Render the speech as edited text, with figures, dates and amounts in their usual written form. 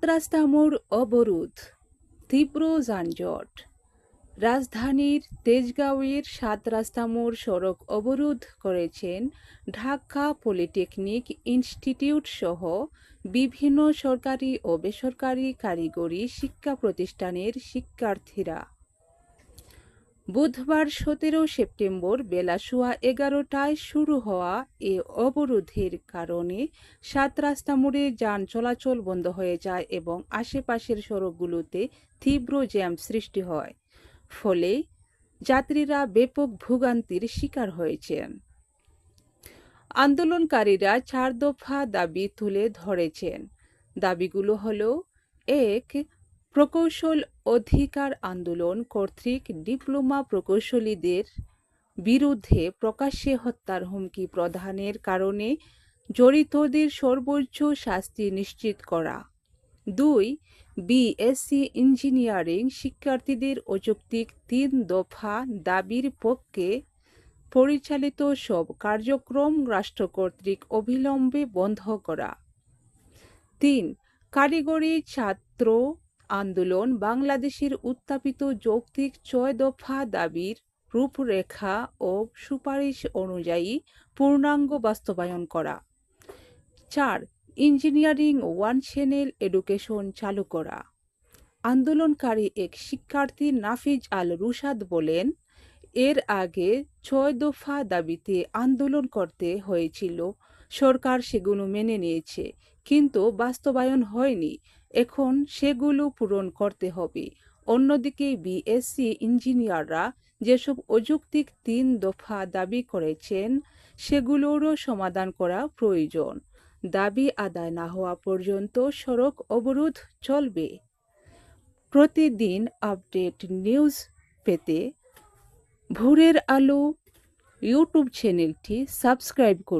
রাস্তা মোড় অবরোধ, তীব্র যানজট। রাজধানীর তেজগাঁওয়ের রাস্তা মোড় সড়ক অবরোধ করেছেন ঢাকা পলিটেকনিক ইনস্টিটিউট সহ বিভিন্ন সরকারি ও বেসরকারি কারিগরি শিক্ষা প্রতিষ্ঠানের শিক্ষার্থীরা। বুধবার 17 সেপ্টেম্বর বেলা সোয়া 11টায় শুরু হওয়া এ অবরোধের কারণে রাস্তা মোড়ে যান চলাচল বন্ধ হয়ে যায় এবং আশেপাশের সড়কগুলোতে তীব্র জ্যাম সৃষ্টি হয়, ফলে যাত্রীরা ব্যাপক ভোগান্তির শিকার হয়েছেন। আন্দোলনকারীরা 4 দফা দাবি তুলে ধরেছেন। দাবিগুলো হল: 1. প্রকৌশল অধিকার আন্দোলন কর্তৃক ডিপ্লোমা প্রকৌশলীদের বিরুদ্ধে প্রকাশ্যে হত্যার হুমকি প্রদানের কারণে জড়িতদের সর্বোচ্চ শাস্তি নিশ্চিত করা। 2. বিএসসি ইঞ্জিনিয়ারিং শিক্ষার্থীদের অযৌক্তিক 3 দফা দাবির পক্ষে পরিচালিত সব কার্যক্রম রাষ্ট্র কর্তৃক অবিলম্বে বন্ধ করা। 3. কারিগরি ছাত্র আন্দোলন বাংলাদেশের উত্থাপিত যৌক্তিক 6 দফা দাবির রূপরেখা ও সুপারিশ অনুযায়ী পূর্ণাঙ্গ বাস্তবায়ন করা। 4. ইঞ্জিনিয়ারিং ওয়ান চ্যানেল এডুকেশন চালু করা। আন্দোলনকারী এক শিক্ষার্থী নাফিজ আল রুশাদ বলেন, এর আগে 6 দফা দাবিতে আন্দোলন করতে হয়েছিল, সরকার সেগুলো মেনে নিয়েছে, কিন্তু বাস্তবায়ন হয়নি। এখন সেগুলো পূরণ করতে হবে। অন্যদিকে বিএসসি ইঞ্জিনিয়াররা যেসব অযৌক্তিক 3 দফা দাবি করেছেন, সেগুলোরও সমাধান করা প্রয়োজন। দাবি আদায় না হওয়া পর্যন্ত সড়ক অবরোধ চলবে। প্রতিদিন আপডেট নিউজ পেতে ভোরের আলো ইউটিউব চ্যানেলটি সাবস্ক্রাইব করুন।